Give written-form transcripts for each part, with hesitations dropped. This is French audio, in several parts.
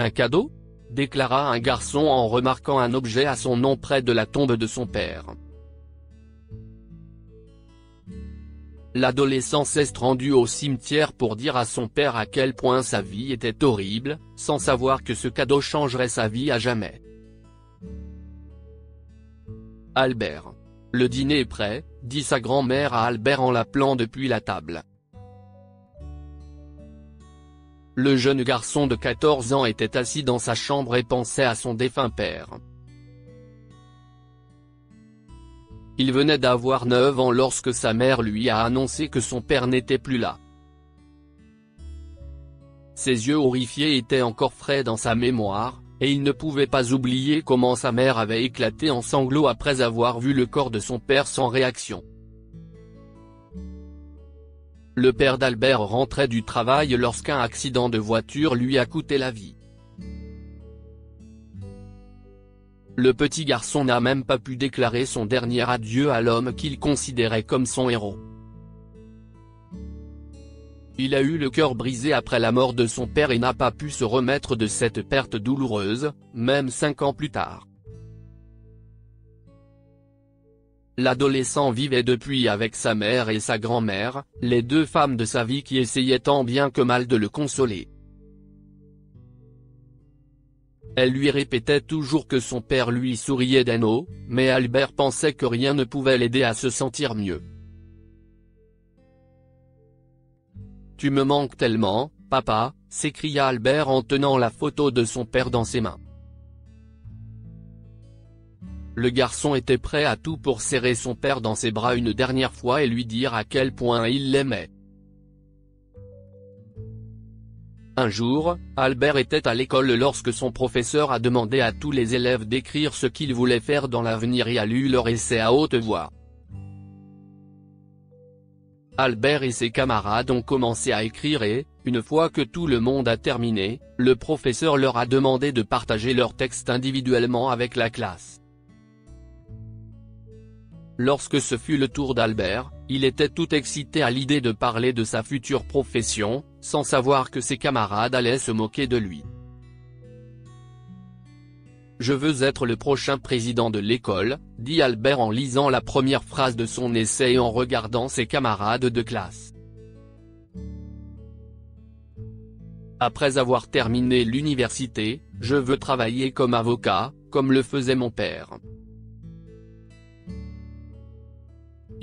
Un cadeau ? Déclara un garçon en remarquant un objet à son nom près de la tombe de son père. L'adolescent s'est rendu au cimetière pour dire à son père à quel point sa vie était horrible, sans savoir que ce cadeau changerait sa vie à jamais. Albert. Le dîner est prêt, dit sa grand-mère à Albert en l'appelant depuis la table. Le jeune garçon de 14 ans était assis dans sa chambre et pensait à son défunt père. Il venait d'avoir 9 ans lorsque sa mère lui a annoncé que son père n'était plus là. Ses yeux horrifiés étaient encore frais dans sa mémoire, et il ne pouvait pas oublier comment sa mère avait éclaté en sanglots après avoir vu le corps de son père sans réaction. Le père d'Albert rentrait du travail lorsqu'un accident de voiture lui a coûté la vie. Le petit garçon n'a même pas pu déclarer son dernier adieu à l'homme qu'il considérait comme son héros. Il a eu le cœur brisé après la mort de son père et n'a pas pu se remettre de cette perte douloureuse, même 5 ans plus tard. L'adolescent vivait depuis avec sa mère et sa grand-mère, les deux femmes de sa vie qui essayaient tant bien que mal de le consoler. Elle lui répétait toujours que son père lui souriait d'un eau, mais Albert pensait que rien ne pouvait l'aider à se sentir mieux. « Tu me manques tellement, papa », s'écria Albert en tenant la photo de son père dans ses mains. Le garçon était prêt à tout pour serrer son père dans ses bras une dernière fois et lui dire à quel point il l'aimait. Un jour, Albert était à l'école lorsque son professeur a demandé à tous les élèves d'écrire ce qu'ils voulaient faire dans l'avenir et a lu leur essai à haute voix. Albert et ses camarades ont commencé à écrire et, une fois que tout le monde a terminé, le professeur leur a demandé de partager leur texte individuellement avec la classe. Lorsque ce fut le tour d'Albert, il était tout excité à l'idée de parler de sa future profession, sans savoir que ses camarades allaient se moquer de lui. « Je veux être le prochain président de l'école », dit Albert en lisant la première phrase de son essai et en regardant ses camarades de classe. Après avoir terminé l'université, je veux travailler comme avocat, comme le faisait mon père.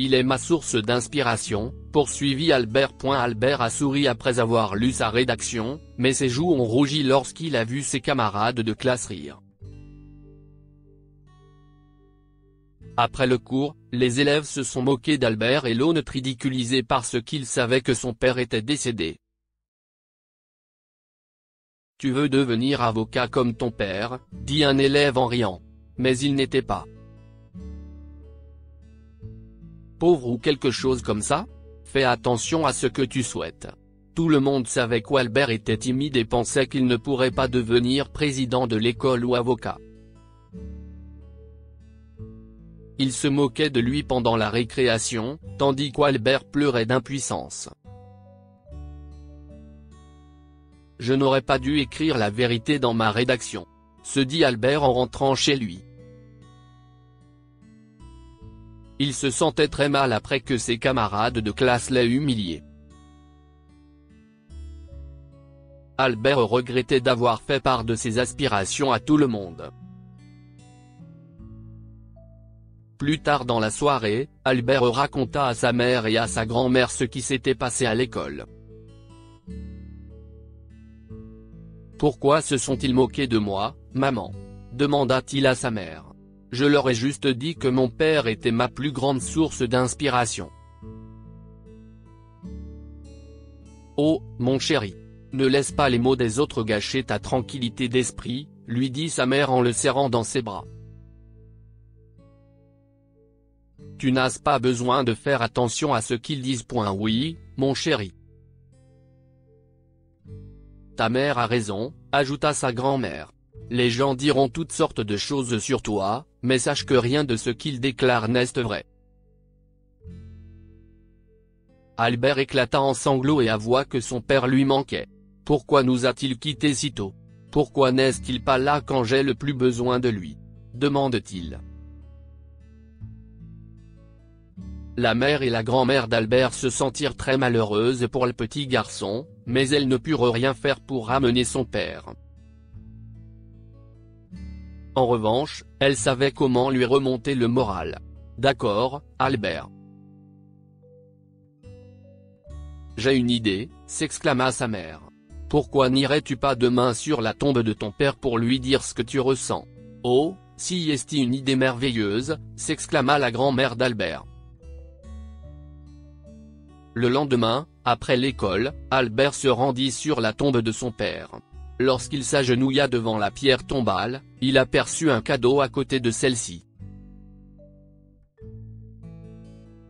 Il est ma source d'inspiration, poursuivit Albert. Albert a souri après avoir lu sa rédaction, mais ses joues ont rougi lorsqu'il a vu ses camarades de classe rire. Après le cours, les élèves se sont moqués d'Albert et l'ont ridiculisé parce qu'ils savaient que son père était décédé. « Tu veux devenir avocat comme ton père », dit un élève en riant. Mais il n'était pas pauvre ou quelque chose comme ça ? Fais attention à ce que tu souhaites. Tout le monde savait qu'Albert était timide et pensait qu'il ne pourrait pas devenir président de l'école ou avocat. Il se moquait de lui pendant la récréation, tandis qu'Albert pleurait d'impuissance. « Je n'aurais pas dû écrire la vérité dans ma rédaction », se dit Albert en rentrant chez lui. Il se sentait très mal après que ses camarades de classe l'aient humilié. Albert regrettait d'avoir fait part de ses aspirations à tout le monde. Plus tard dans la soirée, Albert raconta à sa mère et à sa grand-mère ce qui s'était passé à l'école. « Pourquoi se sont-ils moqués de moi, maman ? » demanda-t-il à sa mère. « Je leur ai juste dit que mon père était ma plus grande source d'inspiration. » « Oh, mon chéri. Ne laisse pas les mots des autres gâcher ta tranquillité d'esprit, » lui dit sa mère en le serrant dans ses bras. « Tu n'as pas besoin de faire attention à ce qu'ils disent. Oui, mon chéri. Ta mère a raison, » ajouta sa grand-mère. « Les gens diront toutes sortes de choses sur toi, mais sache que rien de ce qu'ils déclarent n'est vrai. » Albert éclata en sanglots et avoua que son père lui manquait. « Pourquoi nous a-t-il quittés si tôt ? Pourquoi n'est-il pas là quand j'ai le plus besoin de lui ? demande-t-il. La mère et la grand-mère d'Albert se sentirent très malheureuses pour le petit garçon, mais elles ne purent rien faire pour ramener son père. En revanche, elles savaient comment lui remonter le moral. « D'accord, Albert. J'ai une idée », s'exclama sa mère. « Pourquoi n'irais-tu pas demain sur la tombe de ton père pour lui dire ce que tu ressens ?»« Oh, si est-ce une idée merveilleuse », s'exclama la grand-mère d'Albert. Le lendemain, après l'école, Albert se rendit sur la tombe de son père. Lorsqu'il s'agenouilla devant la pierre tombale, il aperçut un cadeau à côté de celle-ci.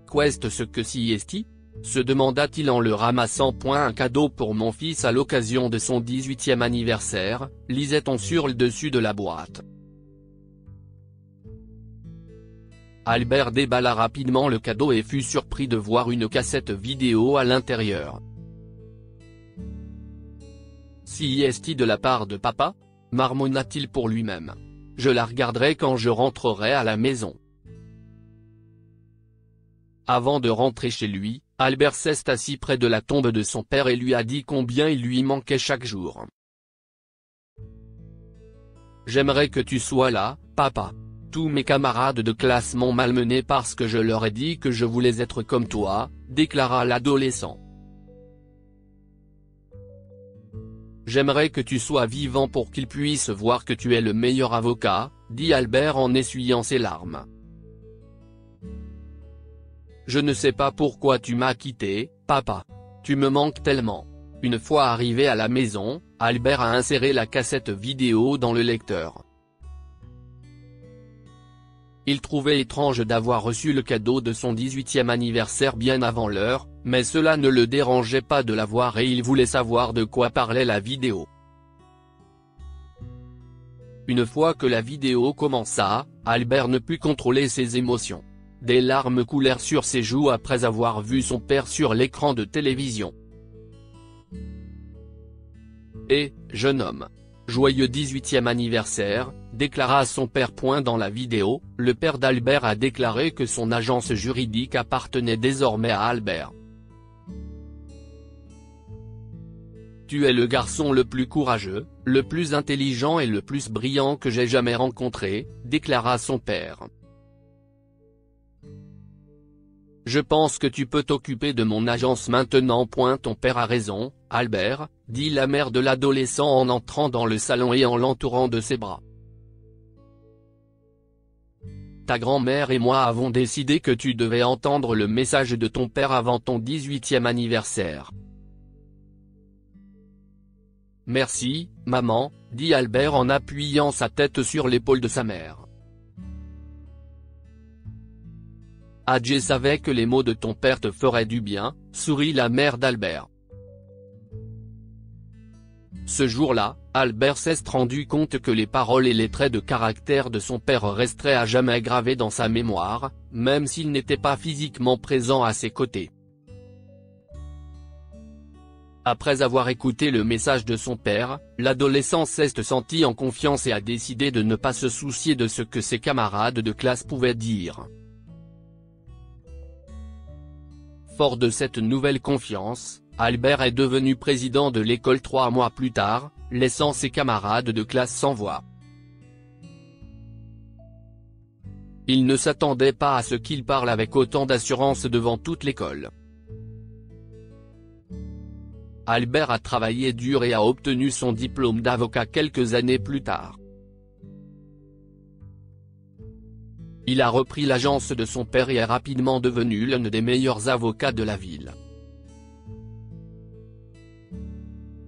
« Qu'est-ce que si est-il » se demanda-t-il en le ramassant. « Un cadeau pour mon fils à l'occasion de son 18e anniversaire », lisait-on sur le dessus de la boîte. Albert déballa rapidement le cadeau et fut surpris de voir une cassette vidéo à l'intérieur. « Si est-il de la part de papa ?» marmonna-t-il pour lui-même. « Je la regarderai quand je rentrerai à la maison. » Avant de rentrer chez lui, Albert s'est assis près de la tombe de son père et lui a dit combien il lui manquait chaque jour. « J'aimerais que tu sois là, papa. Tous mes camarades de classe m'ont malmené parce que je leur ai dit que je voulais être comme toi », déclara l'adolescent. « J'aimerais que tu sois vivant pour qu'ils puissent voir que tu es le meilleur avocat », dit Albert en essuyant ses larmes. « Je ne sais pas pourquoi tu m'as quitté, papa. Tu me manques tellement. » Une fois arrivé à la maison, Albert a inséré la cassette vidéo dans le lecteur. Il trouvait étrange d'avoir reçu le cadeau de son 18e anniversaire bien avant l'heure, mais cela ne le dérangeait pas de la voir et il voulait savoir de quoi parlait la vidéo. Une fois que la vidéo commença, Albert ne put contrôler ses émotions. Des larmes coulèrent sur ses joues après avoir vu son père sur l'écran de télévision. « Et, jeune homme. Joyeux 18e anniversaire », déclara son père. Dans la vidéo, le père d'Albert a déclaré que son agence juridique appartenait désormais à Albert. « Tu es le garçon le plus courageux, le plus intelligent et le plus brillant que j'ai jamais rencontré », déclara son père. « Je pense que tu peux t'occuper de mon agence maintenant. Ton père a raison, Albert », dit la mère de l'adolescent en entrant dans le salon et en l'entourant de ses bras. « Ta grand-mère et moi avons décidé que tu devais entendre le message de ton père avant ton 18e anniversaire. »« Merci, maman », dit Albert en appuyant sa tête sur l'épaule de sa mère. « Adjé savait que les mots de ton père te feraient du bien », sourit la mère d'Albert. Ce jour-là, Albert s'est rendu compte que les paroles et les traits de caractère de son père resteraient à jamais gravés dans sa mémoire, même s'il n'était pas physiquement présent à ses côtés. Après avoir écouté le message de son père, l'adolescent s'est senti en confiance et a décidé de ne pas se soucier de ce que ses camarades de classe pouvaient dire. Fort de cette nouvelle confiance, Albert est devenu président de l'école 3 mois plus tard, laissant ses camarades de classe sans voix. Il ne s'attendait pas à ce qu'il parle avec autant d'assurance devant toute l'école. Albert a travaillé dur et a obtenu son diplôme d'avocat quelques années plus tard. Il a repris l'agence de son père et est rapidement devenu l'un des meilleurs avocats de la ville.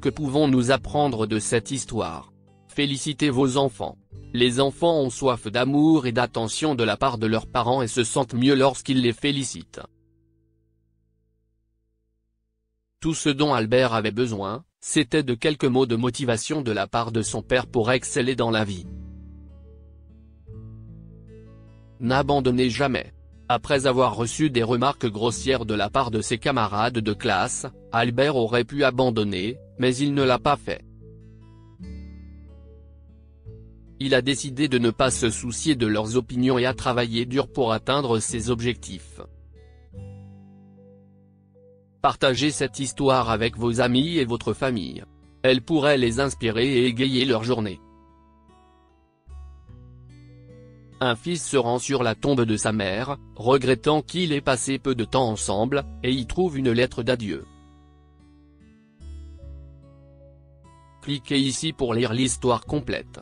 Que pouvons-nous apprendre de cette histoire? Félicitez vos enfants. Les enfants ont soif d'amour et d'attention de la part de leurs parents et se sentent mieux lorsqu'ils les félicitent. Tout ce dont Albert avait besoin, c'était de quelques mots de motivation de la part de son père pour exceller dans la vie. N'abandonnez jamais. Après avoir reçu des remarques grossières de la part de ses camarades de classe, Albert aurait pu abandonner, mais il ne l'a pas fait. il a décidé de ne pas se soucier de leurs opinions et a travaillé dur pour atteindre ses objectifs. Partagez cette histoire avec vos amis et votre famille. Elle pourrait les inspirer et égayer leur journée. Un fils se rend sur la tombe de sa mère, regrettant qu'il ait passé peu de temps ensemble, et y trouve une lettre d'adieu. Cliquez ici pour lire l'histoire complète.